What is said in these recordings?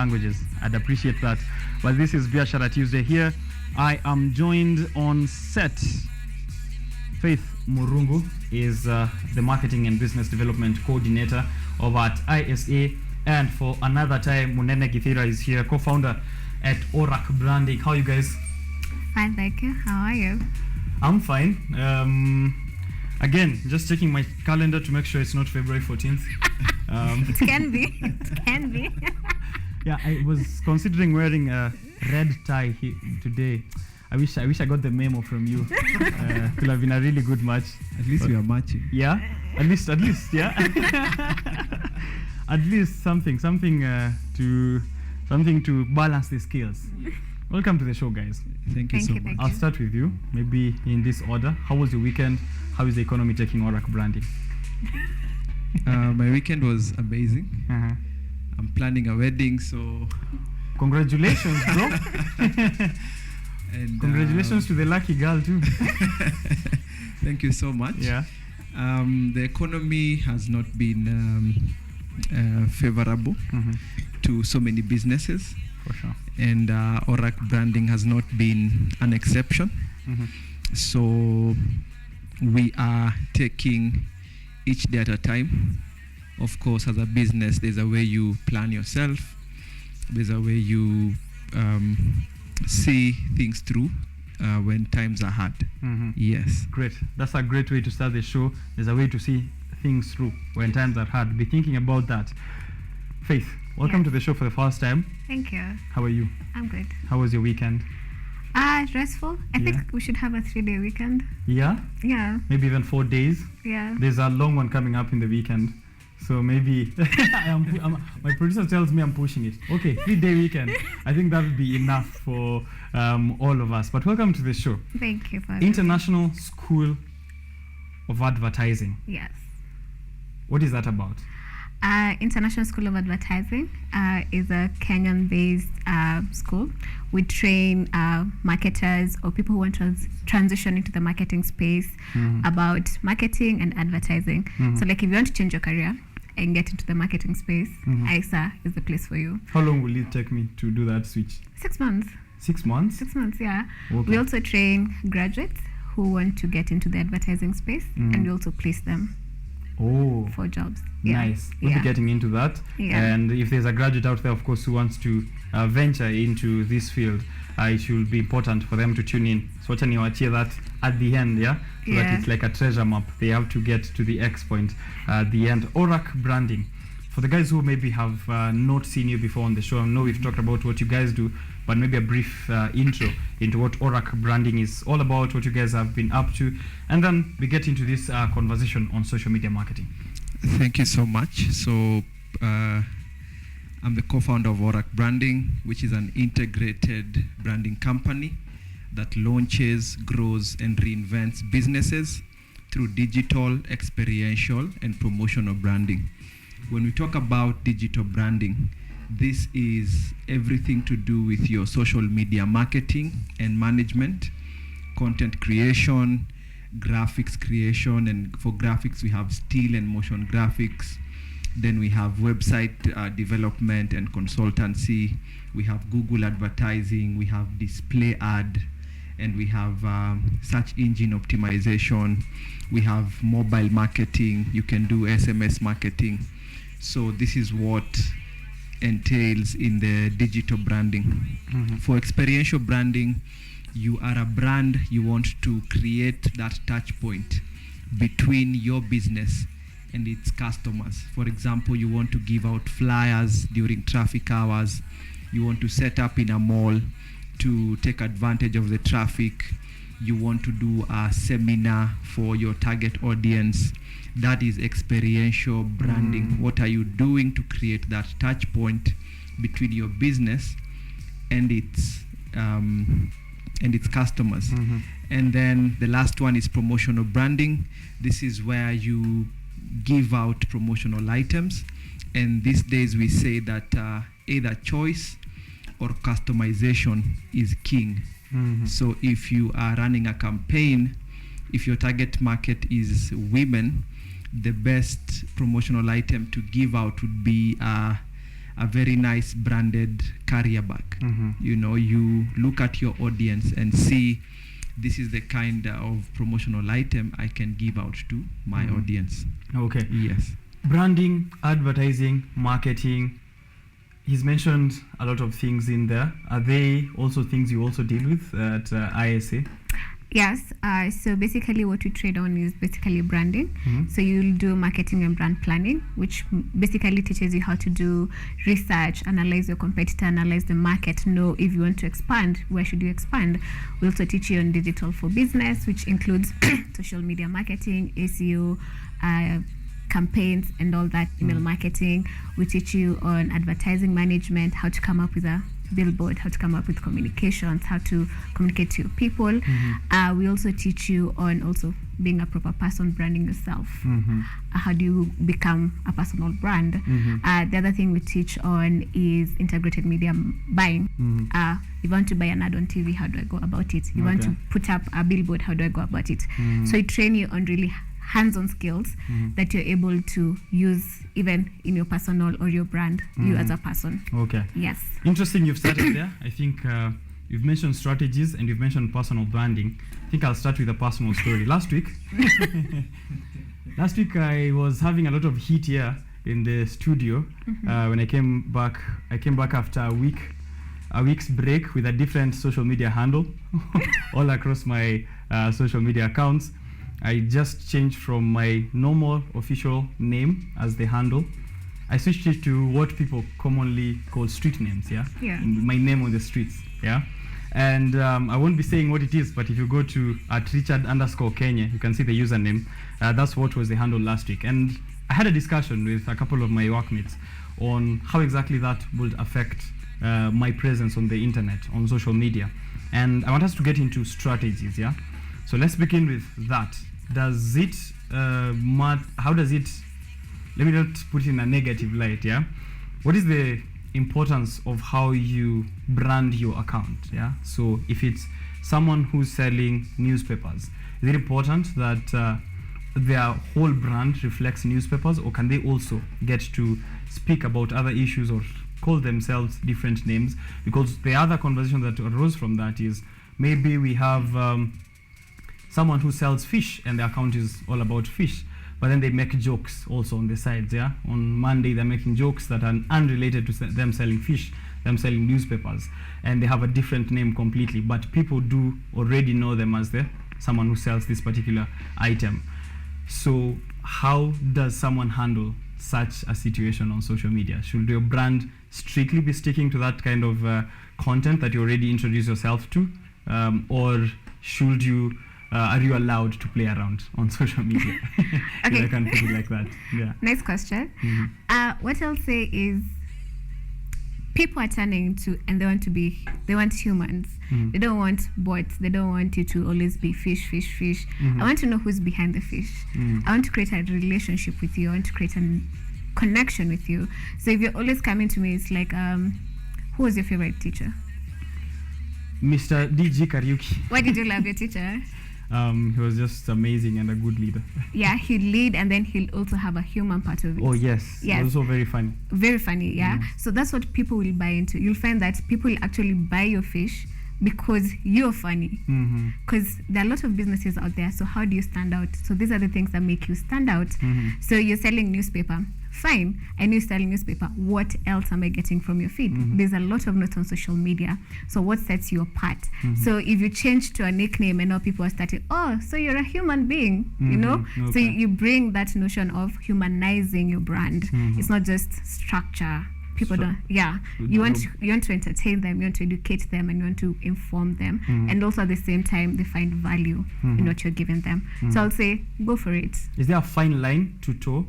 languages. I'd appreciate that. But this is Biashara Tuesday here. I am joined on set. Faith Murungu is the Marketing and Business Development Coordinator over at ISA. And for another time, Munene Githira is here, co-founder at Orak Branding. How are you guys? Fine, thank you. How are you? I'm fine. Again, just checking my calendar to make sure it's not February 14th. It can be. It can be. Yeah, I was considering wearing a red tie today. I wish I got the memo from you. It could have been a really good match. At least we are matching. Yeah, at least, yeah. At least something to balance the scales. Welcome to the show, guys. Thank you so much. I'll start with you, maybe in this order. How was your weekend? How is the economy taking Orak Branding? My weekend was amazing. Uh-huh. I'm planning a wedding, so... Congratulations, bro. And, congratulations to the lucky girl, too. Thank you so much. Yeah. The economy has not been favorable to so many businesses. For sure. And Orak Branding has not been an exception. So we are taking each day at a time. Of course, as a business, there's a way you plan yourself. There's a way you see things through when times are hard. Yes. Great. That's a great way to start the show. There's a way to see things through when times are hard. Be thinking about that. Faith, welcome to the show for the first time. Thank you. How are you? I'm good. How was your weekend? Restful. I think we should have a 3-day weekend. Yeah? Yeah. Maybe even 4 days. Yeah. There's a long one coming up in the weekend. So maybe my producer tells me I'm pushing it. Okay, 3-day weekend. I think that would be enough for all of us. But welcome to the show. Thank you for International School of Advertising. Yes. What is that about? International School of Advertising is a Kenyan-based school. We train marketers or people who want to transition into the marketing space about marketing and advertising. So like if you want to change your career and get into the marketing space, ISA is the place for you. How long will it take me to do that switch? 6 months. 6 months? 6 months, yeah. Okay. We also train graduates who want to get into the advertising space, and we also place them for jobs. Nice. We'll be getting into that. And if there's a graduate out there, of course, who wants to venture into this field, it will be important for them to tune in. So you achieve that at the end, so that it's like a treasure map. They have to get to the X point at the end. Orak Branding. For the guys who maybe have not seen you before on the show, I know we've talked about what you guys do, but maybe a brief intro into what Orak Branding is all about, what you guys have been up to, and then we get into this conversation on social media marketing. Thank you so much. So I'm the co-founder of Orak Branding, which is an integrated branding company that launches, grows, and reinvents businesses through digital, experiential, and promotional branding. When we talk about digital branding, this is everything to do with your social media marketing and management, content creation, graphics creation, and for graphics we have still and motion graphics. Then we have website development and consultancy. We have Google advertising, we have display ad, and we have search engine optimization. We have mobile marketing. You can do SMS marketing. So this is what entails in the digital branding. For experiential branding, you are a brand, you want to create that touch point between your business and its customers. For example, you want to give out flyers during traffic hours. You want to set up in a mall to take advantage of the traffic. You want to do a seminar for your target audience. That is experiential branding. What are you doing to create that touch point between your business and its customers? And then the last one is promotional branding. This is where you give out promotional items, and these days we say that either choice or customization is king. So if you are running a campaign, if your target market is women, the best promotional item to give out would be a a very nice branded carrier bag. You know, you look at your audience and see this is the kind of promotional item I can give out to my audience. Okay. Yes. Branding, advertising, marketing. He's mentioned a lot of things in there. Are they also things you also deal with at ISA? Yes. So basically what we trade on is basically branding. So you'll do marketing and brand planning, which basically teaches you how to do research, analyze your competitor, analyze the market, know if you want to expand, where should you expand. We also teach you on digital for business, which includes social media marketing, SEO, campaigns and all that, email marketing. We teach you on advertising management, how to come up with a billboard, how to come up with communications, how to communicate to your people. We also teach you on also being a proper person, branding yourself. How do you become a personal brand? The other thing we teach on is integrated media buying. If you want to buy an ad on TV, how do I go about it? You want to put up a billboard, how do I go about it? So we train you on really hands-on skills that you're able to use even in your personal or your brand, you as a person. Okay. Yes. Interesting you've started there. I think you've mentioned strategies and you've mentioned personal branding. I think I'll start with a personal story. Last week I was having a lot of heat here in the studio. When I came back after a week's break with a different social media handle all across my social media accounts. I just changed from my normal official name as the handle. I switched it to what people commonly call street names, yeah? My name on the streets, yeah? And I won't be saying what it is, but if you go to @Richard_Kenya, you can see the username. That's what was the handle last week. And I had a discussion with a couple of my workmates on how exactly that would affect my presence on the internet, on social media. And I want us to get into strategies, yeah? So let's begin with that. Does it, how does it, let me not put it in a negative light, yeah? What is the importance of how you brand your account, yeah? So if it's someone who's selling newspapers, is it important that their whole brand reflects newspapers, or can they also get to speak about other issues or call themselves different names? Because the other conversation that arose from that is maybe we have someone who sells fish and the account is all about fish, but then they make jokes also on the sides, yeah? On Monday they're making jokes that are unrelated to them selling fish, them selling newspapers, and they have a different name completely, but people do already know them as someone who sells this particular item. So how does someone handle such a situation on social media? Should your brand strictly be sticking to that kind of content that you already introduced yourself to, or should you are you allowed to play around on social media? Okay. I can put it like that. Yeah. Next question. What I'll say is people are turning to, and they want humans. They don't want bots. They don't want you to always be fish. I want to know who's behind the fish. I want to create a relationship with you. I want to create a connection with you. So if you're always coming to me, it's like, who was your favorite teacher? Mr. DG Kariuki. Why did you love your teacher? He was just amazing and a good leader. Yeah, he'll lead and then he'll also have a human part of it. Oh, yes. Also very funny. Very funny, yeah. So that's what people will buy into. You'll find that people actually buy your fish because you're funny. Because there are a lot of businesses out there. So how do you stand out? So these are the things that make you stand out. So you're selling newspaper. Fine, I know you're selling newspaper. What else am I getting from your feed? There's a lot of notes on social media. So what sets you apart? So if you change to a nickname and now people are starting, oh, so you're a human being, you know? Okay. So you bring that notion of humanizing your brand. It's not just structure. People don't, you want to entertain them, you want to educate them, and you want to inform them, and also at the same time they find value in what you're giving them. So I'll say go for it. Is there a fine line to toe?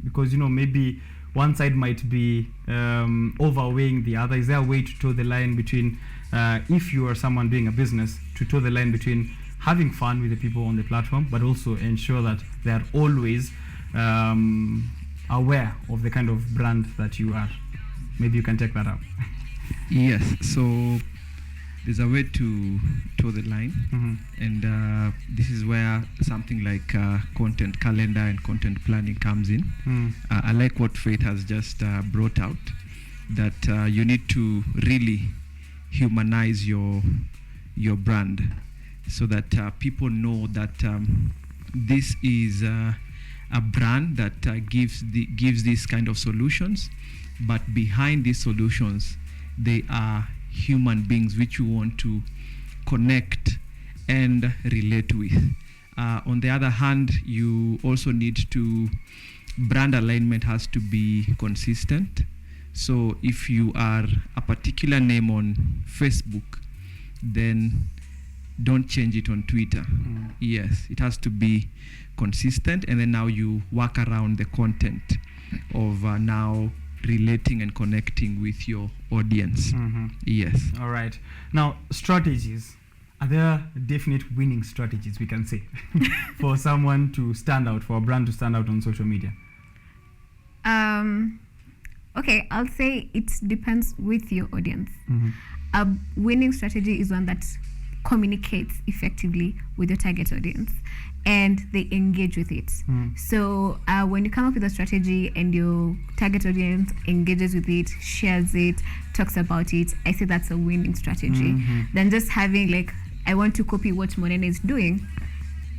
Because maybe one side might be overweighing the other. Is there a way to toe the line between, if you are someone doing a business, to toe the line between having fun with the people on the platform, but also ensure that they are always aware of the kind of brand that you are? Maybe you can take that up. Yes, so there's a way to toe the line, and this is where something like content calendar and content planning comes in. I like what Faith has just brought out. that you need to really humanize your brand, so that people know that this is a brand that gives these kind of solutions, but behind these solutions they are human beings which you want to connect and relate with. On the other hand, you also need to, brand alignment has to be consistent. So if you are a particular name on Facebook, then don't change it on Twitter. Yes, it has to be consistent, and then now you work around the content of now relating and connecting with your audience. Yes. All right. Now, strategies. Are there definite winning strategies, we can say, for someone to stand out, for a brand to stand out on social media? Okay, I'll say it depends with your audience. A winning strategy is one that communicates effectively with your target audience and they engage with it. So when you come up with a strategy and your target audience engages with it, shares it, talks about it, I say that's a winning strategy. Than just having like, I want to copy what Munene is doing,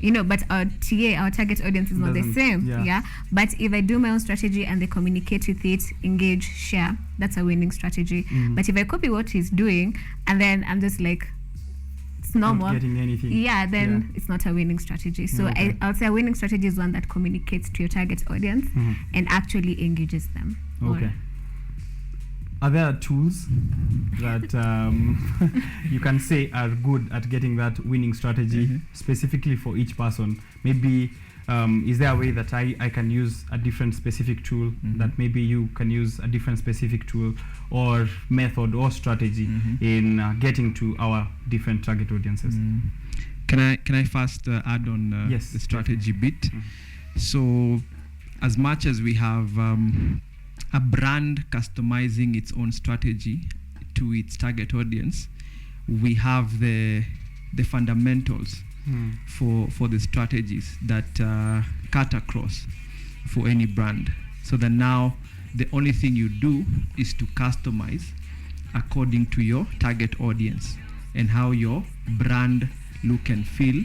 you know, but our TA, our target audience is not the same. Yeah. But if I do my own strategy and they communicate with it, engage, share, that's a winning strategy. But if I copy what he's doing and then I'm just like, it's normal, not getting anything, then it's not a winning strategy. So I'll say a winning strategy is one that communicates to your target audience and actually engages them. Okay. Are there tools that you can say are good at getting that winning strategy specifically for each person? Maybe is there a way that I can use a different specific tool, that maybe you can use a different specific tool or method or strategy in getting to our different target audiences? Can I first add on the strategy bit? So as much as we have a brand customizing its own strategy to its target audience, we have the fundamentals for the strategies that cut across for any brand. So that now the only thing you do is to customize according to your target audience and how your brand look and feel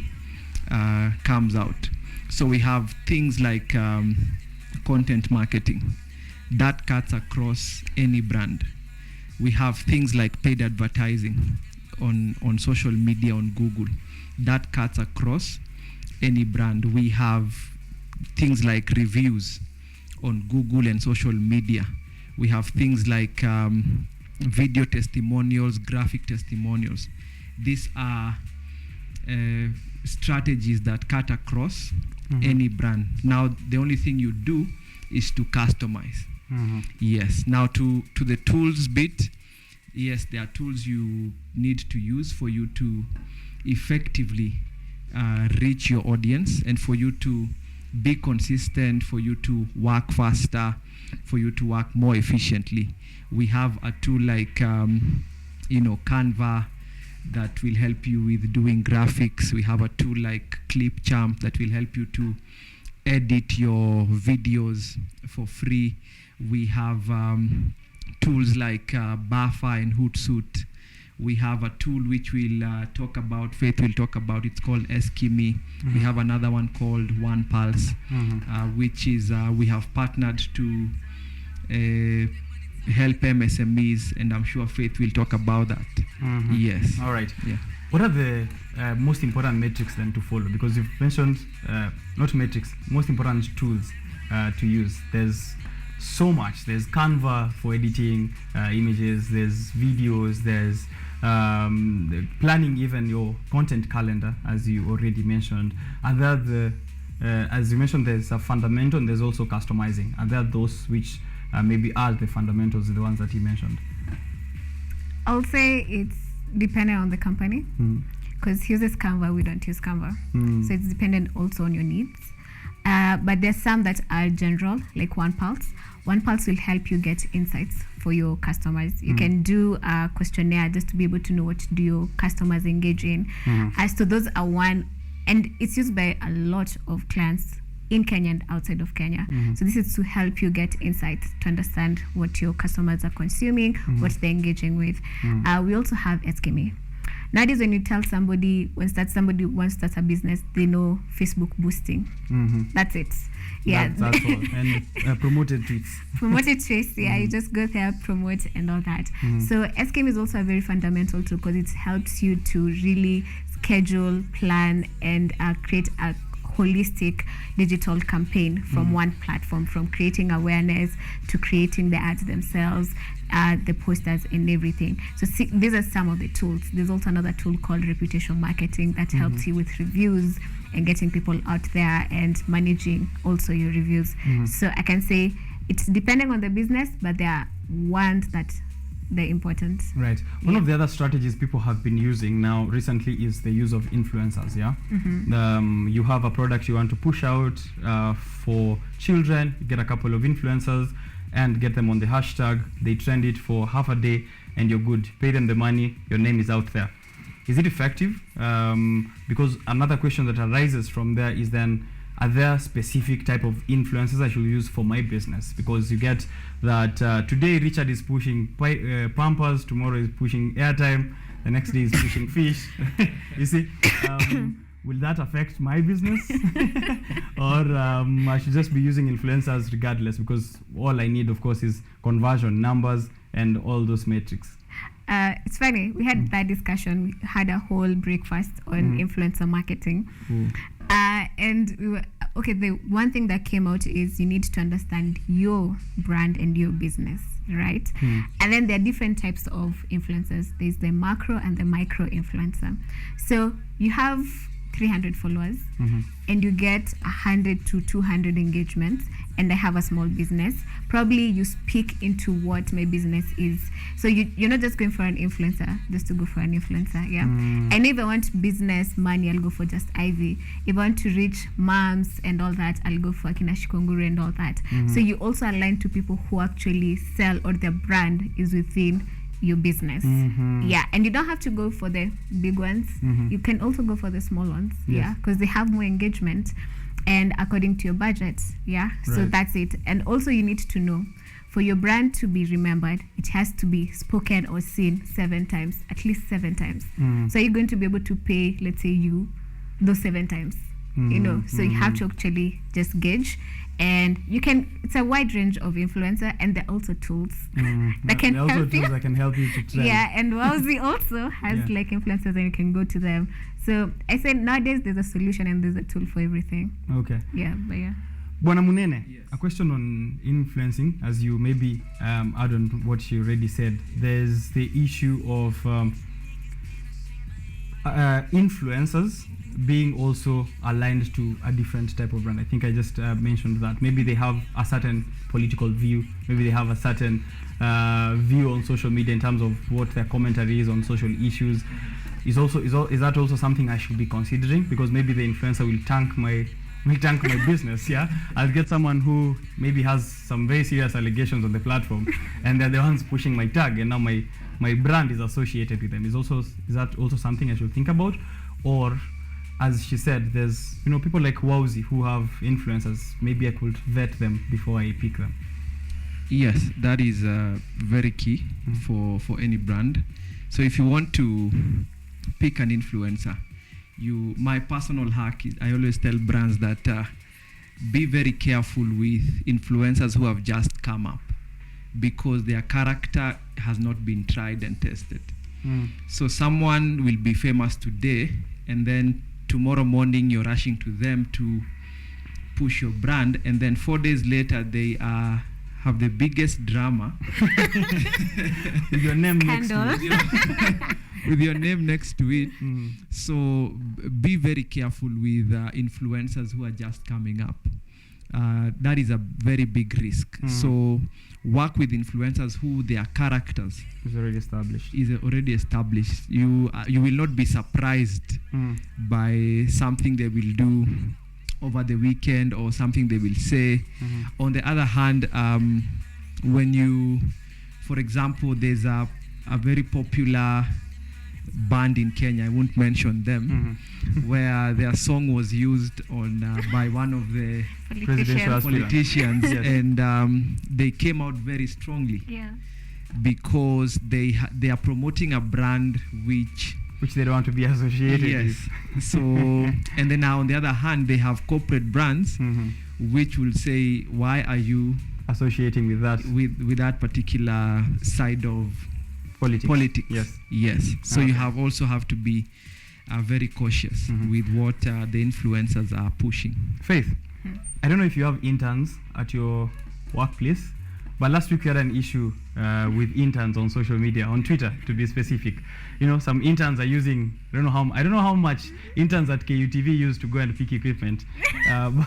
comes out. So we have things like content marketing that cuts across any brand. We have things like paid advertising on social media, on Google, that cuts across any brand. We have things like reviews on Google and social media. We have things like video testimonials, graphic testimonials. These are strategies that cut across any brand. Now, the only thing you do is to customize. Yes. Now to the tools bit, yes, there are tools you need to use for you to effectively reach your audience and for you to be consistent, for you to work faster, for you to work more efficiently. We have a tool like Canva that will help you with doing graphics. We have a tool like Clipchamp that will help you to edit your videos for free. We have tools like Buffer and Hootsuite. We have a tool which we'll talk about, Faith will talk about, it's called Eskimi. We have another one called One Pulse, which is, we have partnered to help MSMEs, and I'm sure Faith will talk about that. Yes. All right. Yeah. What are the most important metrics then to follow? Because you've mentioned, not metrics, most important tools to use. There's so much. There's Canva for editing images, there's videos, there's planning even your content calendar, as you already mentioned. And there as you mentioned, there's a fundamental and there's also customizing. And there are those which maybe are the fundamentals, the ones that you mentioned. I'll say it's dependent on the company, because he uses Canva, we don't use Canva. So it's dependent also on your needs. But there's some that are general, like One Pulse. One Pulse will help you get insights for your customers. You can do a questionnaire just to be able to know what do your customers engage in. As to those are one, and it's used by a lot of clients in Kenya and outside of Kenya. So this is to help you get insights to understand what your customers are consuming, what they're engaging with. We also have SKME. Nowadays, when you tell somebody wants to start a business, they know Facebook boosting. That's it. Yeah, that's all. And promoted tweets. Promoted tweets. Yeah, you just go there, promote, and all that. So SKM is also a very fundamental tool because it helps you to really schedule, plan, and create a holistic digital campaign from one platform, from creating awareness to creating the ads themselves, the posters and everything. So these are some of the tools. There's also another tool called reputation marketing that helps you with reviews and getting people out there and managing also your reviews. So I can say it's depending on the business, but there are ones that they're important. Right. One of the other strategies people have been using now recently is the use of influencers. Yeah. You have a product you want to push out for children. You get a couple of influencers and get them on the hashtag. They trend it for half a day, and you're good. Pay them the money. Your name is out there. Is it effective? Because another question that arises from there is then, are there specific type of influencers I should use for my business? Because you get that today Richard is pushing Pampers, tomorrow is pushing airtime, the next day is pushing fish. You see, will that affect my business? Or I should just be using influencers regardless, because all I need, of course, is conversion numbers and all those metrics. It's funny, we had that discussion. We had a whole breakfast on influencer marketing. And we were, the one thing that came out is you need to understand your brand and your business, right? And then there are different types of influencers. There's the macro and the micro influencer. So you have 300 followers and you get 100 to 200 engagements, and I have a small business. Probably you speak into what my business is. So you're not just going for an influencer just to go for an influencer. Yeah. And if I want business money, I'll go for just Ivy. If I want to reach moms and all that, I'll go for Akina Shikonguru and all that. So you also align to people who actually sell, or their brand is within your business. Yeah, and you don't have to go for the big ones. You can also go for the small ones. Yeah, because they have more engagement and according to your budget. Yeah, so that's it. And also you need to know, for your brand to be remembered, it has to be spoken or seen 7 times, at least 7 times. So you're going to be able to pay, let's say, you those 7 times. You know, so you have to actually just gauge. And you can, it's a wide range of influencer, and there are also tools that can help you. That can help you to trend. Yeah, and Wowzy also has like influencers, and you can go to them. So I said nowadays there's a solution and there's a tool for everything. Okay. Yeah, but yeah. Bwana Munene, a question on influencing, as you maybe add on what you already said. There's the issue of influencers being also aligned to a different type of brand. I think I just mentioned that. Maybe they have a certain political view. Maybe they have a certain view on social media in terms of what their commentary is on social issues. Is that also something I should be considering? Because maybe the influencer will tank my business. Yeah, I'll get someone who maybe has some very serious allegations on the platform, and they're the ones pushing my tag, and now my brand is associated with them. Is that also something I should think about? Or, as she said, there's people like Wowzy who have influencers. Maybe I could vet them before I pick them. Yes, that is very key for any brand. So if you want to pick an influencer, my personal hack is, I always tell brands that be very careful with influencers who have just come up, because their character has not been tried and tested. So someone will be famous today, and then tomorrow morning you're rushing to them to push your brand, and then 4 days later they have the biggest drama with your name next to it. With your name next to it. So be very careful with influencers who are just coming up. That is a very big risk. So work with influencers who their characters is already established. You will not be surprised by something they will do over the weekend or something they will say. On the other hand, when you, for example, there's a very popular band in Kenya, I won't mention them, where their song was used on by one of the Presidential politicians, Yes. and they came out very strongly because they are promoting a brand which they don't want to be associated yes. with. So, and then now on the other hand, they have corporate brands which will say, why are you associating with that with that particular side of politics? Yes. So you have to be very cautious with what the influencers are pushing. Faith, I don't know if you have interns at your workplace, but last week we had an issue with interns on social media, on Twitter to be specific. You know, some interns are using, I don't know how much interns at KUTV use to go and pick equipment,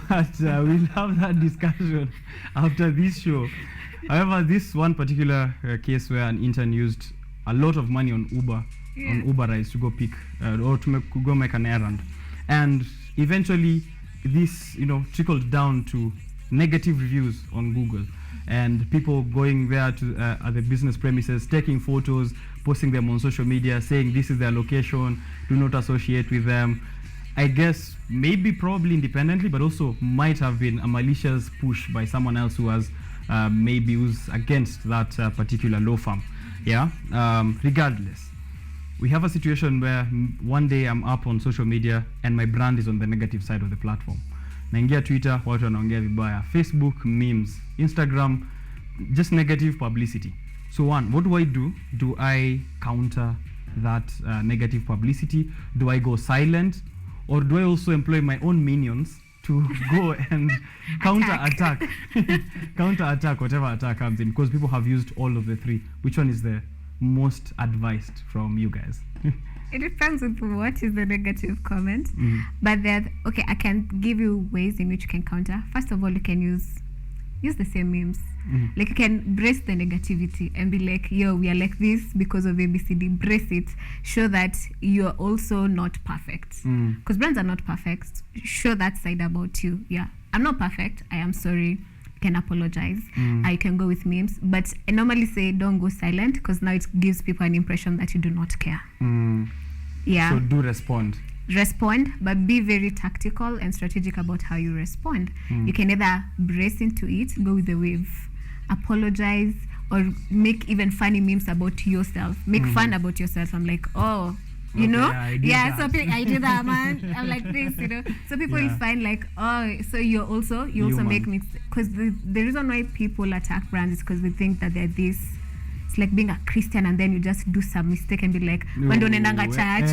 but we'll have that discussion after this show. However, this one particular case where an intern used a lot of money on Uber rides to go pick or to go make an errand, and eventually this, you know, trickled down to negative reviews on Google, and people going there to at the business premises, taking photos, posting them on social media, saying this is their location, do not associate with them. I guess probably independently, but also might have been a malicious push by someone else who was who's against that particular law firm. Regardless, we have a situation where one day I'm up on social media and my brand is on the negative side of the platform. Naingia Twitter, watu wanaongea vibaya. Facebook, memes. Instagram, just negative publicity. So one, what do? Do I counter that negative publicity? Do I go silent? Or do I also employ my own minions to go and counter-attack whatever attack comes in? Because people have used all of the three. Which one is the most advised from you guys? It depends on what is the negative comment. But I can give you ways in which you can counter. First of all, you can use the same memes. Like, you can brace the negativity and be like, yo, we are like this because of ABCD. Brace it. Show that you're also not perfect. Because brands are not perfect. Show that side about you. Yeah, I'm not perfect. I am sorry. You can apologize. I can go with memes. But I normally say don't go silent, because now it gives people an impression that you do not care. Yeah. So do respond. Respond, but be very tactical and strategic about how you respond. You can either brace into it, go with the wave, apologize, or make even funny memes about yourself. Make fun about yourself. I'm like, oh, you know? Yeah, so I do that, man. I'm like this, you know? So people will find like, oh, so you also make me, because the reason why people attack brands is because they think that they're this. It's like being a Christian and then you just do some mistake and be like, when don't church,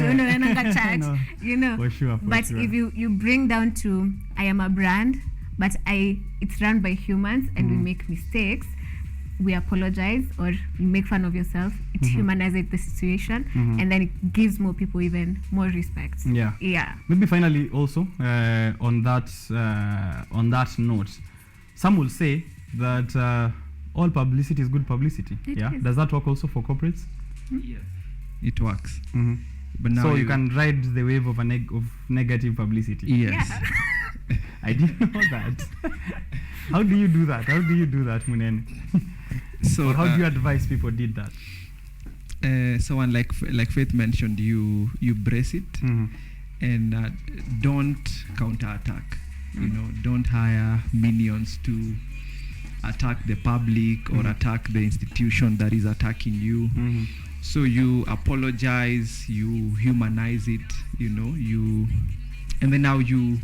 you know. For sure. But if you bring down to, I am a brand, but it's run by humans and we make mistakes, we apologize, or you make fun of yourself, it humanizes the situation, and then it gives more people even more respect. Yeah. Maybe finally also on that note, some will say that all publicity is good publicity. It is. Does that work also for corporates? Yes, it works. But now so you can ride the wave of negative publicity. Yes. Yeah. I didn't know that. How do you do that? Munene? So how do you advise people did that? So like Faith mentioned, you brace it and don't counterattack. You know, don't hire minions to attack the public or attack the institution that is attacking you. So you apologize, you humanize it, you know, and then now you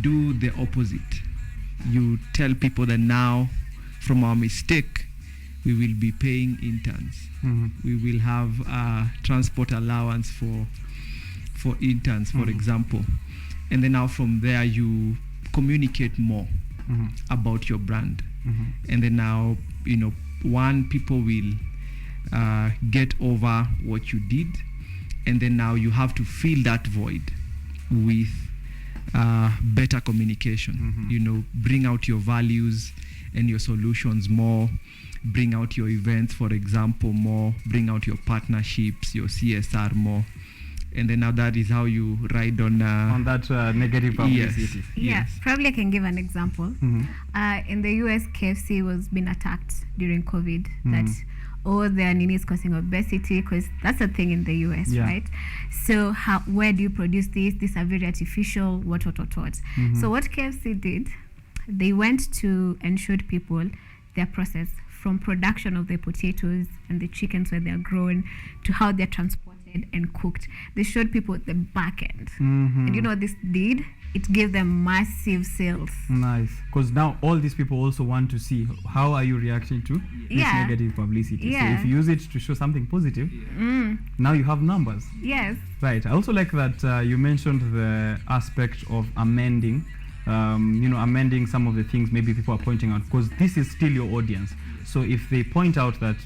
do the opposite. You tell people that now, from our mistake, we will be paying interns. We will have a transport allowance for interns, for example. And then now from there, you communicate more about your brand. And then now, you know, people will get over what you did, and then now you have to fill that void with better communication. You know, bring out your values and your solutions more, bring out your events, for example, more, bring out your partnerships, your CSR more. And then now that is how you ride on that negative publicity. Yes. Probably I can give an example. In the US, KFC was being attacked during COVID. That, or their nini is causing obesity, because that's a thing in the US, right? So where do you produce this? These are very artificial, what. So what KFC did, they went to and showed people their process from production of the potatoes and the chickens where they're grown to how they're transported and cooked. They showed people the back end. And you know what this did? It gave them massive sales. Nice. Because now all these people also want to see how are you reacting to this negative publicity. So if you use it to show something positive, now you have numbers. Yes. Right. I also like that you mentioned the aspect of amending, amending some of the things maybe people are pointing out, because this is still your audience. So if they point out that,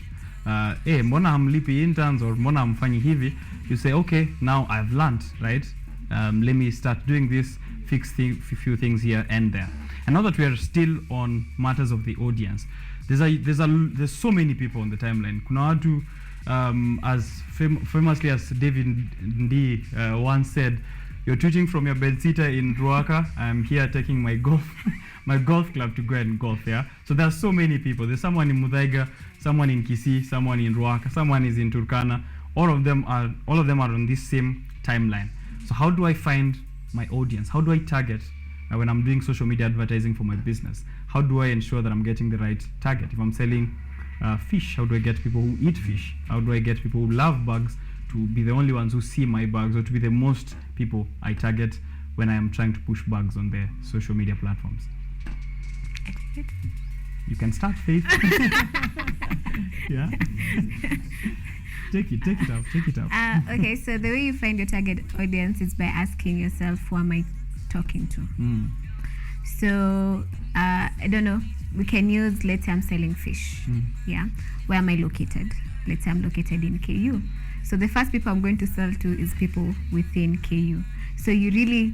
mbona hamlipi interns or mbona hamfanyi hivi, you say, okay, now I've learned, right? Let me start doing this, fix few things here and there. And now that we are still on matters of the audience, there's so many people on the timeline. Kuna watu, as famously as David Ndi once said, you're tweeting from your bedsitter in Ruaka. I'm here taking my golf club to go and golf. Yeah. So there's so many people. There's someone in Muthaiga, someone in Kisii, someone in Ruaka, someone is in Turkana. All of them are on this same timeline. So how do I find my audience? How do I target when I'm doing social media advertising for my business? How do I ensure that I'm getting the right target? If I'm selling fish, how do I get people who eat fish? How do I get people who love bugs to be the only ones who see my bugs, or to be the most people I target when I am trying to push bugs on their social media platforms? You can start, Faith. Yeah. Take it up. Okay, so the way you find your target audience is by asking yourself, who am I talking to? So, I don't know, we can use, let's say I'm selling fish. Yeah. Where am I located? Let's say I'm located in KU. So the first people I'm going to sell to is people within KU. So you really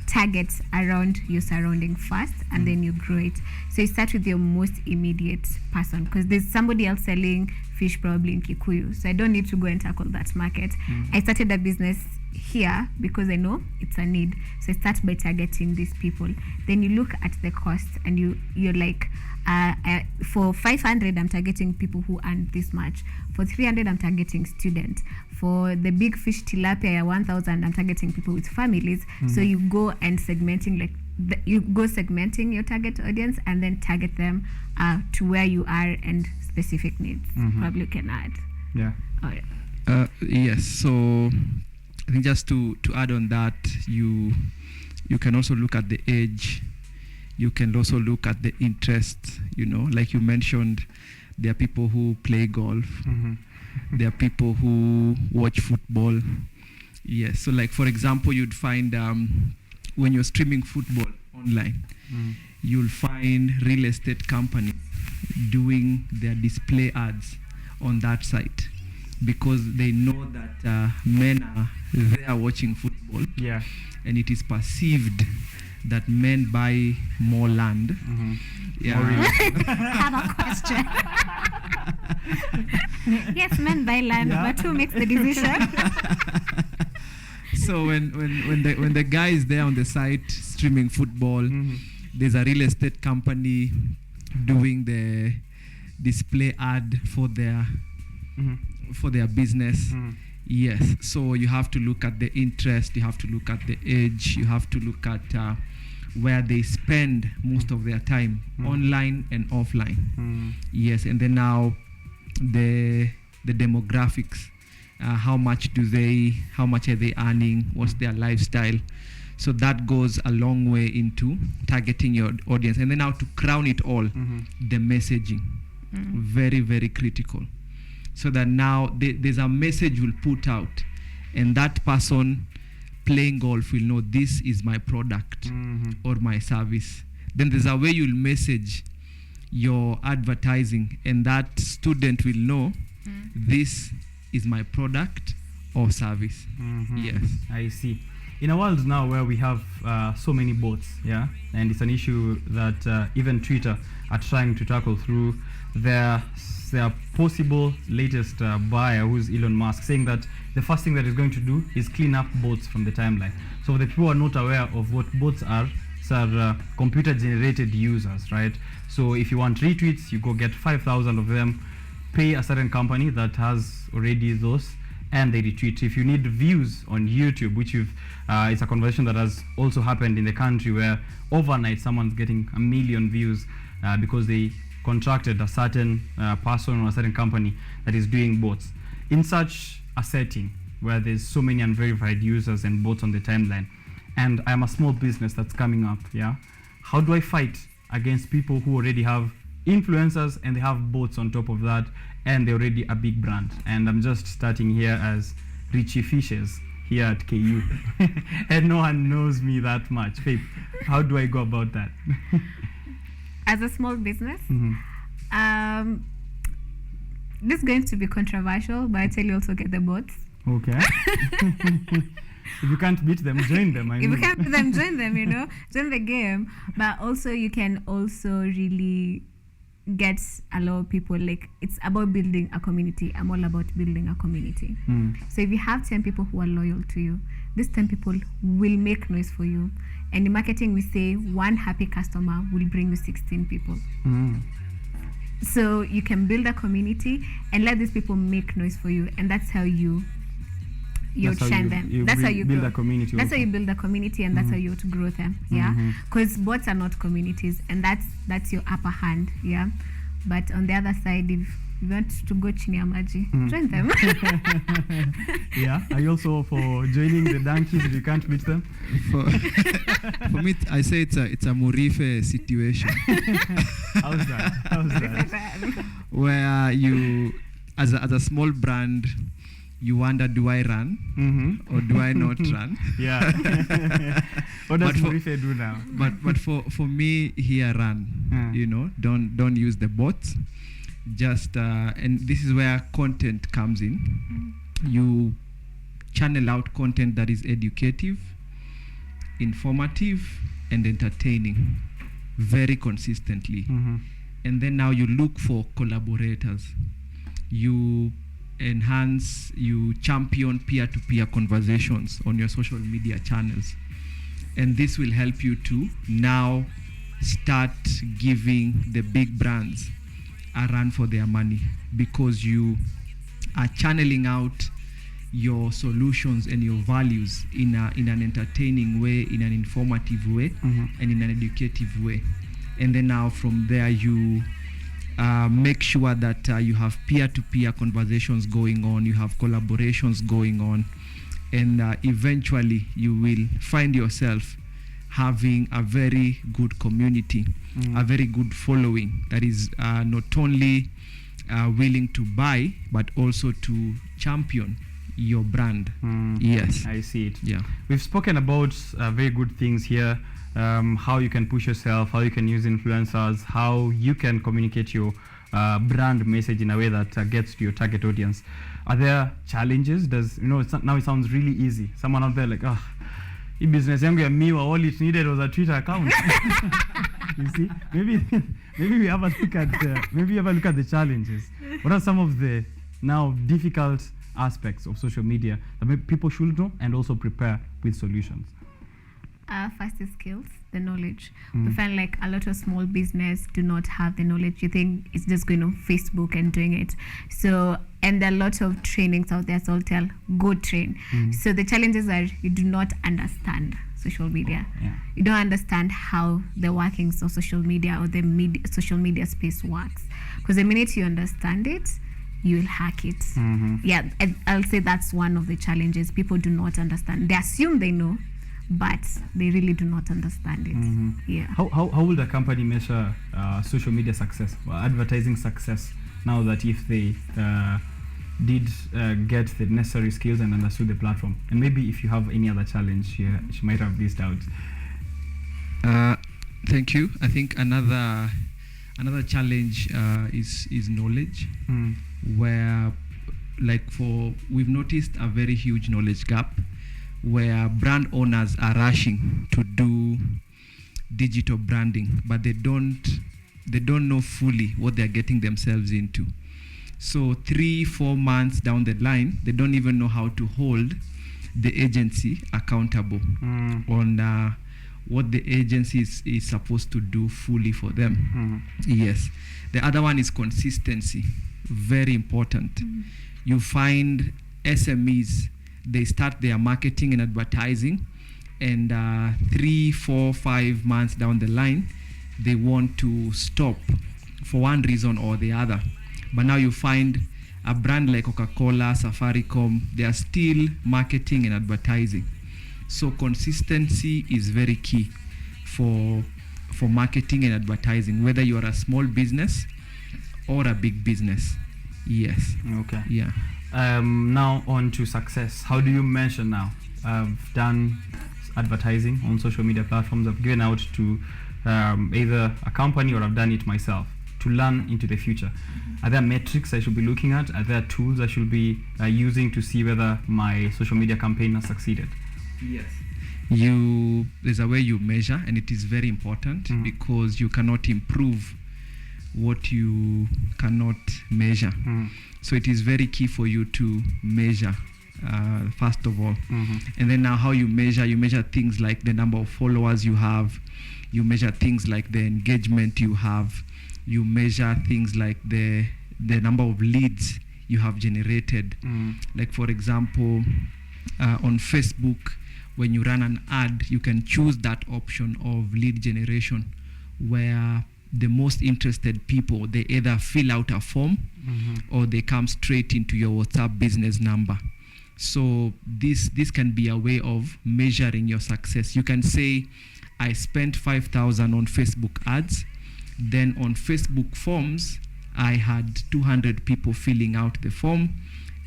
target around your surrounding first, and then you grow it. So you start with your most immediate person, because there's somebody else selling fish probably in Kikuyu. So I don't need to go and tackle that market. I started a business here because I know it's a need. So I start by targeting these people. Then you look at the cost, and you're like, for 500 I'm targeting people who earn this much. For 300 I'm targeting students. For the big fish tilapia 1,000 I'm targeting people with families. So you go and segmenting, segmenting your target audience, and then target them to where you are and specific needs. Probably can add. Yeah. All right. Yes. So I think just to add on that, you can also look at the age. You can also look at the interest. Like you mentioned, there are people who play golf. There are people who watch football. Yes. So like, for example, you'd find when you're streaming football online, you'll find real estate companies doing their display ads on that site, because they know that men are there watching football. Yeah. And it is perceived that men buy more land. Yeah. I have a question. Yes, men buy land, but who makes the decision? So when the guy is there on the site streaming football, there's a real estate company doing the display ad for their business. Yes. So you have to look at the interest, you have to look at the age, you have to look at where they spend most of their time, online and offline. Yes. And then now the demographics, how much are they earning, what's their lifestyle. So that goes a long way into targeting your audience. And then now to crown it all, the messaging, very, very critical. So that now there's a message we'll put out, and that person playing golf will know this is my product or my service. Then there's a way you'll message your advertising, and that student will know this is my product or service. Yes. I see. In a world now where we have so many bots, and it's an issue that even Twitter are trying to tackle through their possible latest buyer, who's Elon Musk, saying that the first thing that he's going to do is clean up bots from the timeline. So the people who are not aware of what bots are, computer generated users, right? So if you want retweets, you go get 5,000 of them, pay a certain company that has already those, and they retweet. If you need views on YouTube, which it's a conversation that has also happened in the country, where overnight someone's getting 1 million views because they contracted a certain person or a certain company that is doing bots. In such a setting where there's so many unverified users and bots on the timeline, and I'm a small business that's coming up, yeah, how do I fight against people who already have influencers and they have bots on top of that, and they're already a big brand, and I'm just starting here as Richie Fishes here at KU and no one knows me that much? Faith, how do I go about that? As a small business, this is going to be controversial, but I tell you, also get the bots. Okay. If you can't beat them, join them. If you can't beat them, join them, join the game. But also, you can also really get a lot of people. Like, it's about building a community. I'm all about building a community. So if you have 10 people who are loyal to you, these 10 people will make noise for you. And in marketing, we say one happy customer will bring you 16 people. So you can build a community and let these people make noise for you, and that's how you shine them. That's how you build grow. a community. That's how you build a community, and that's how you to grow them. Yeah, because bots are not communities, and that's your upper hand. Yeah, but on the other side, if you want to go chini ya maji, join them. Yeah, are you also for joining the donkeys if you can't beat them? For me, I say it's a Murife situation. How's that? Where you, as a small brand, you wonder, do I run or do I not run? Yeah. What does Murife do now? But for me, here, run. Don't use the bots. Just and this is where content comes in. You channel out content that is educative, informative, and entertaining very consistently. And then now you look for collaborators. You enhance, you champion peer-to-peer conversations on your social media channels. And this will help you to now start giving the big brands a run for their money, because you are channeling out your solutions and your values in an entertaining way, in an informative way, and in an educative way. And then now from there you make sure that you have peer-to-peer conversations going on, you have collaborations going on, and eventually you will find yourself having a very good community, a very good following that is not only willing to buy, but also to champion your brand. Yes. I see it. Yeah. We've spoken about very good things here, how you can push yourself, how you can use influencers, how you can communicate your brand message in a way that gets to your target audience. Are there challenges? Now it sounds really easy. Someone out there like, business yangu ya miwa, all it needed was a Twitter account. You see, maybe we have a look at the challenges. What are some of the now difficult aspects of social media that people should know and also prepare with solutions? First is skills, the knowledge. We find like a lot of small business do not have the knowledge. You think it's just going on Facebook and doing it. So, and there are a lot of trainings out there, so I'll tell, go train. So the challenges are you do not understand social media. You don't understand how the workings of social media or the social media space works. Because the minute you understand it, you will hack it. Yeah, I'll say that's one of the challenges. People do not understand. They assume they know, but they really do not understand it. Yeah. How will the company measure social media success or advertising success now that if they did get the necessary skills and understood the platform? And maybe if you have any other challenge she might have listed out. Thank you. I think another challenge is knowledge, where we've noticed a very huge knowledge gap, where brand owners are rushing to do digital branding, but they don't know fully what they're getting themselves into. So 3-4 months down the line, they don't even know how to hold the agency accountable on what the agency is supposed to do fully for them. Yes. The other one is consistency. very important. You find SMEs, they start their marketing and advertising, and 3, 4, 5 months down the line, they want to stop for one reason or the other. But now you find a brand like Coca-Cola, Safaricom, they are still marketing and advertising. So consistency is very key for marketing and advertising, whether you are a small business or a big business. Yes. Okay. Yeah. Now on to success. How do you measure now? I've done advertising on social media platforms. I've given out to either a company or I've done it myself to learn into the future. Are there metrics I should be looking at? Are there tools I should be using to see whether my social media campaign has succeeded? Yes. There's a way you measure, and it is very important because you cannot improve what you cannot measure. So it is very key for you to measure, first of all. And then now how you measure things like the number of followers you have, you measure things like the engagement you have, you measure things like the number of leads you have generated. Like for example, on Facebook, when you run an ad, you can choose that option of lead generation, where the most interested people, they either fill out a form or they come straight into your WhatsApp business number. So this can be a way of measuring your success. You can say, I spent 5,000 on Facebook ads. Then on Facebook forms, I had 200 people filling out the form.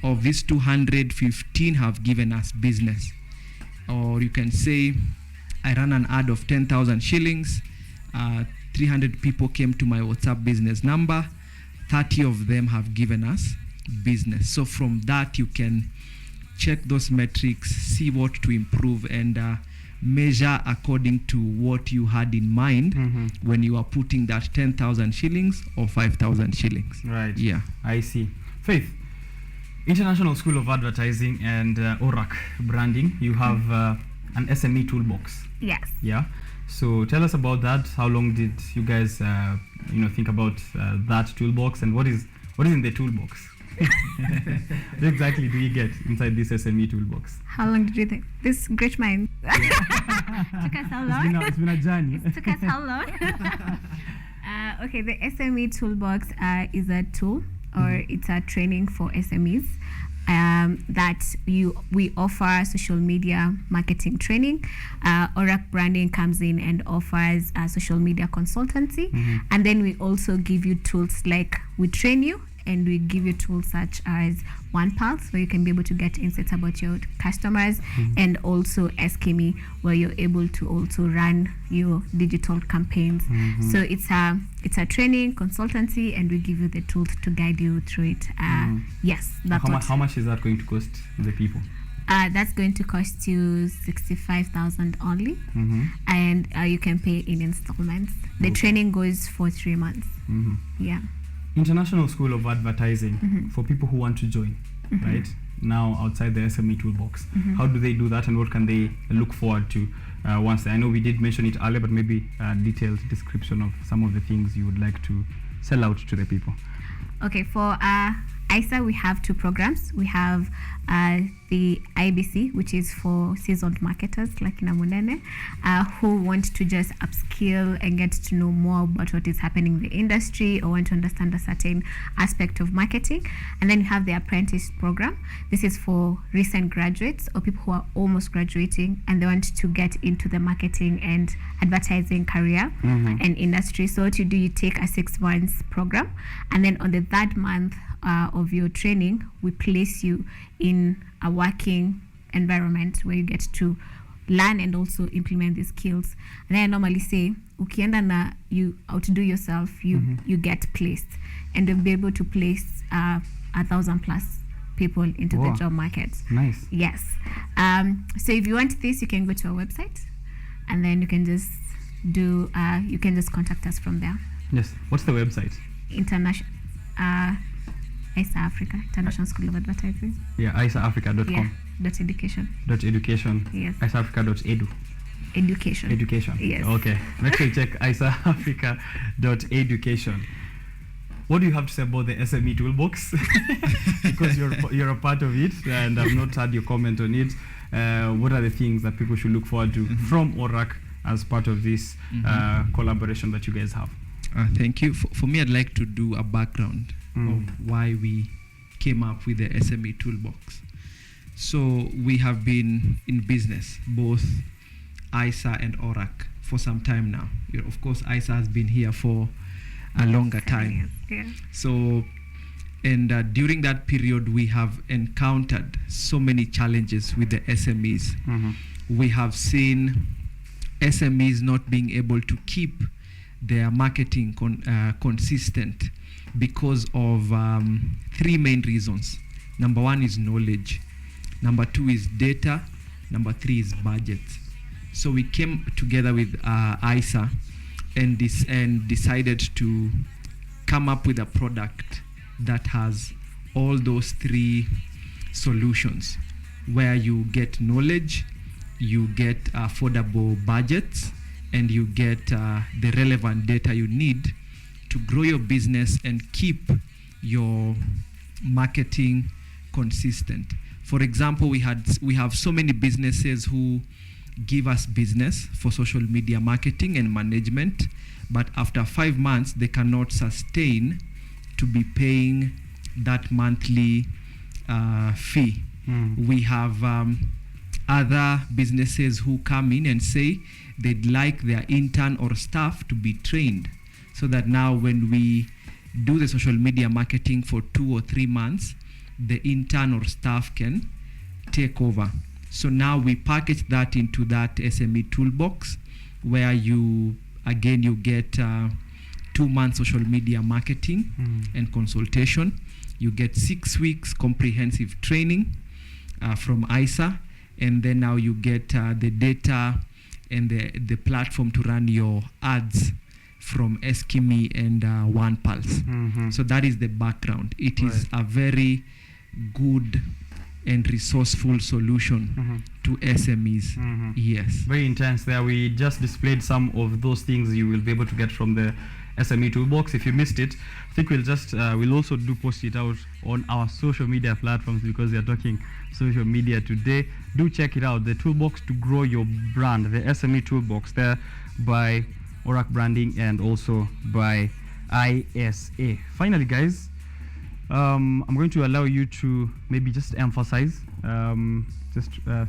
Of these 215 have given us business. Or you can say, I ran an ad of 10,000 shillings. 300 people came to my WhatsApp business number. 30 of them have given us business. So from that, you can check those metrics, see what to improve, and measure according to what you had in mind when you are putting that 10,000 shillings or 5,000 shillings. Right. Yeah. I see. Faith, International School of Advertising and ORAC Branding, you have an SME toolbox. Yes. Yeah. So tell us about that. How long did you guys, think about that toolbox, and what is in the toolbox? What exactly do you get inside this SME toolbox? How long did you think? This great mind. Took us how long? It's been a journey. It took us how long? Okay, the SME toolbox is a tool, or it's a training for SMEs that we offer social media marketing training. ORAC Branding comes in and offers social media consultancy, and then we also give you tools like we train you. And we give you tools such as OnePulse, where you can be able to get insights about your customers, and also SKME, where you're able to also run your digital campaigns. So it's a training consultancy, and we give you the tools to guide you through it. Yes, that's how much is that going to cost the people? That's going to cost you 65,000 only, and you can pay in installments. The training goes for 3 months. Yeah. International School of Advertising, for people who want to join, right? Now outside the SME toolbox, how do they do that, and what can they look forward to once? I know we did mention it earlier, but maybe a detailed description of some of the things you would like to sell out to the people. Okay, for ISA, we have 2 programs. We have the IBC, which is for seasoned marketers like in Munene, who want to just upskill and get to know more about what is happening in the industry, or want to understand a certain aspect of marketing. And then you have the apprentice program. This is for recent graduates or people who are almost graduating and they want to get into the marketing and advertising career and industry. So what you do, you take a 6 months program, and then on the 3rd month of your training, we place you in a working environment where you get to learn and also implement these skills. And then I normally say, ukienda na you outdo yourself, you get placed, and you'll be able to place 1,000 plus people into the job market. Nice. Yes. So if you want this, you can go to our website, and then you can just contact us from there. Yes. What's the website? ISA Africa, International School of Advertising. Yeah, isaafrica.com. Yeah, .education. .education. Yes. isaafrica.edu. Education. Yes. Yes. Okay. Make sure you check isaafrica.education. what do you have to say about the SME toolbox? Because you're a part of it, and I've not had your comment on it. What are the things that people should look forward to from ORAC as part of this collaboration that you guys have? Thank you. For me, I'd like to do a background of why we came up with the SME toolbox. So we have been in business, both ISA and ORAC, for some time now. Of course, ISA has been here for a longer time. Yeah. So, and during that period, we have encountered so many challenges with the SMEs. We have seen SMEs not being able to keep their marketing consistent because of 3 main reasons. Number 1 is knowledge. Number 2 is data. Number 3 is budget. So we came together with ISA and decided to come up with a product that has all those 3 solutions, where you get knowledge, you get affordable budgets, and you get the relevant data you need to grow your business and keep your marketing consistent. For example, we have so many businesses who give us business for social media marketing and management, but after 5 months they cannot sustain to be paying that monthly fee. We have other businesses who come in and say they'd like their intern or staff to be trained, so that now when we do the social media marketing for 2 or 3 months, the intern or staff can take over. So now we package that into that SME toolbox, where you get 2 months social media marketing and consultation. You get 6 weeks comprehensive training from ISA, and then now you get the data and the platform to run your ads from Eskimi and OnePulse. So that is the background. It is a very good and resourceful solution to SMEs. Yes. Very intense there. We just displayed some of those things you will be able to get from the SME toolbox. If you missed it, I think we'll also post it out on our social media platforms, because we are talking social media today. Do check it out, the toolbox to grow your brand, the SME toolbox, there by ORAC Branding and also by ISA. Finally, guys, I'm going to allow you to maybe just emphasize,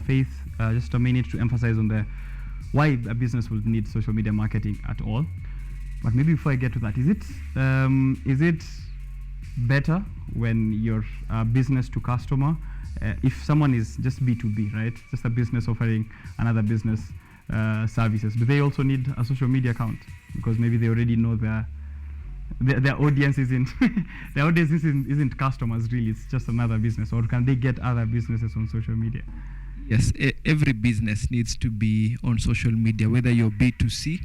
Faith, just a minute to emphasize on why a business will need social media marketing at all. But maybe before I get to that, is it better when you're business to customer? If someone is just B2B, right, just a business offering another business services, do they also need a social media account? Because maybe they already know their audience isn't their audience isn't customers really, it's just another business. Or can they get other businesses on social media? Yes, every business needs to be on social media, whether you're B2C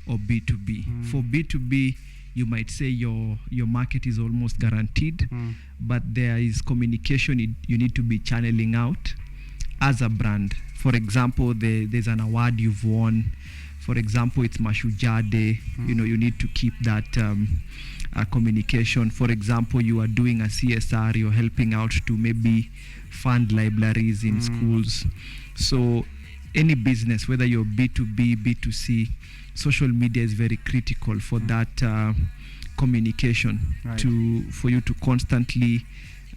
or B2B. For B2B, you might say your market is almost guaranteed, but there is communication you need to be channeling out as a brand. For example, there's an award you've won. For example, it's Mashujaa Day. You need to keep that communication. For example, you are doing a CSR, you're helping out to maybe fund libraries in schools. So any business, whether you're B2B, B2C, social media is very critical for that communication, for you to constantly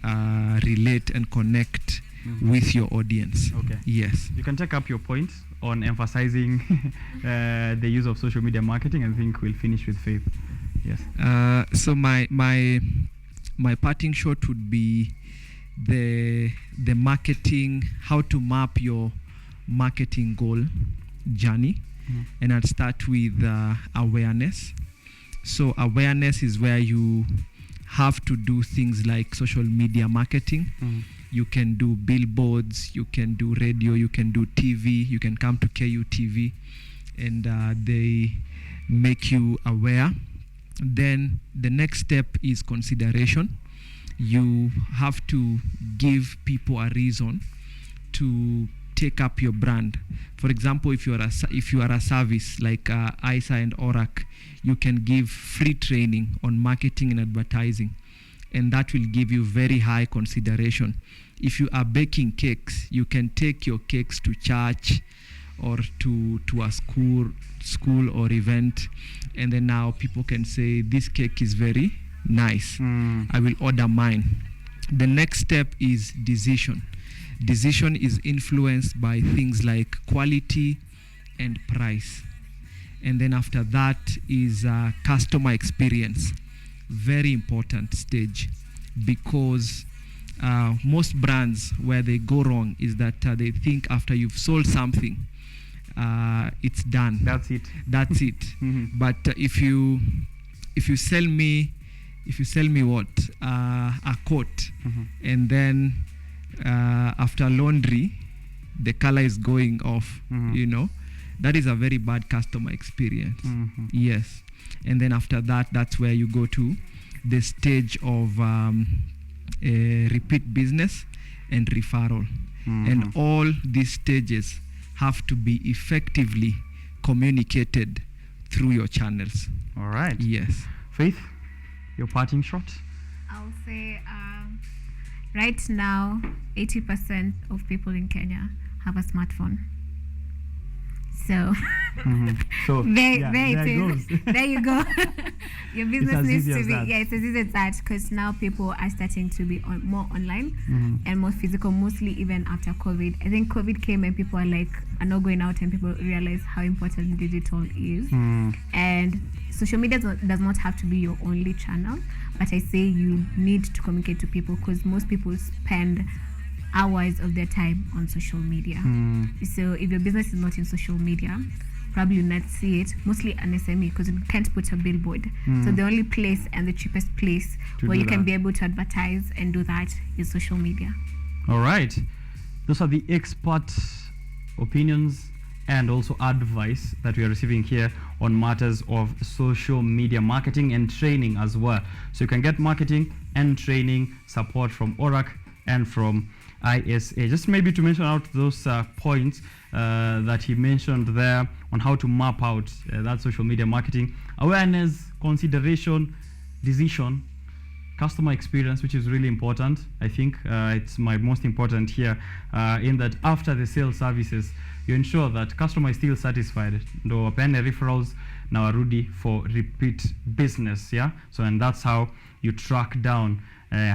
relate and connect with your audience. Okay. Yes. You can take up your point on emphasizing the use of social media marketing. I think we'll finish with Faith. Yes. So my parting shot would be the marketing, how to map your marketing goal journey. And I'll start with awareness. So awareness is where you have to do things like social media marketing. You can do billboards, you can do radio, you can do TV, you can come to KUTV, and they make you aware. Then the next step is consideration. You have to give people a reason to take up your brand. For example, if you are a service like ISA and ORAC, you can give free training on marketing and advertising, and that will give you very high consideration. If you are baking cakes, you can take your cakes to church or to a school or event, and then now people can say, this cake is very nice. I will order mine. The next step is decision. Decision is influenced by things like quality and price. And then after that is customer experience. Very important stage, because most brands, where they go wrong is that they think after you've sold something, it's done. That's it. That's it. But if you sell me what, a coat, and then after laundry the color is going off, you know, that is a very bad customer experience. Yes. And then after that, that's where you go to the stage of repeat business and referral. And all these stages have to be effectively communicated through your channels. All right. Yes. Faith, your parting shot? I'll say right now 80% of people in Kenya have a smartphone. So, So there you go. Your business needs to be, that. it's as easy as that, because now people are starting to be more online and more physical, mostly even after COVID. I think COVID came and people are not going out, and people realize how important digital is. And social media does not have to be your only channel, but I say you need to communicate to people, because most people spend hours of their time on social media. So if your business is not in social media, probably you'll not see it, mostly an SME, because you can't put a billboard. So the only place and the cheapest place where you can be able to advertise and do that is social media. All right. Those are the expert opinions and also advice that we are receiving here on matters of social media marketing and training as well. So you can get marketing and training support from ORAC and from ISA. Just maybe to mention out those points that he mentioned there on how to map out that social media marketing: awareness, consideration, decision, customer experience, which is really important. I think it's my most important here, in that after the sales services, you ensure that customer is still satisfied. Ndo wapende referrals na warudi for repeat business, yeah? So, and that's how you track down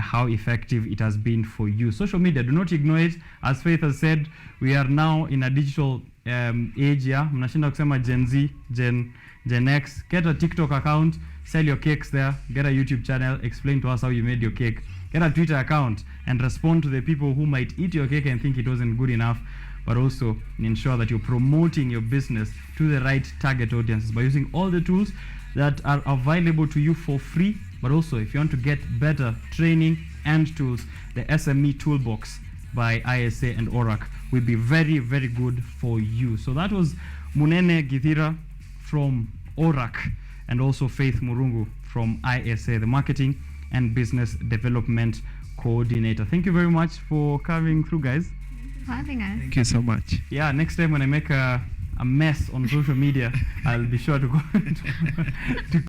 how effective it has been for you. Social media, do not ignore it. As Faith has said, we are now in a digital age, yeah? Mnashinda kusema Gen Z, Gen X. Get a TikTok account, sell your cakes there, get a YouTube channel, explain to us how you made your cake. Get a Twitter account and respond to the people who might eat your cake and think it wasn't good enough, but also ensure that you're promoting your business to the right target audiences by using all the tools that are available to you for free. But also, if you want to get better training and tools, the SME Toolbox by ISA and ORAC will be very, very good for you. So that was Munene Githira from ORAC, and also Faith Murungu from ISA, the Marketing and Business Development Coordinator. Thank you very much for coming through, guys. For having us. Thank you so much. Yeah, next time when I make a mess on social media, I'll be sure to go to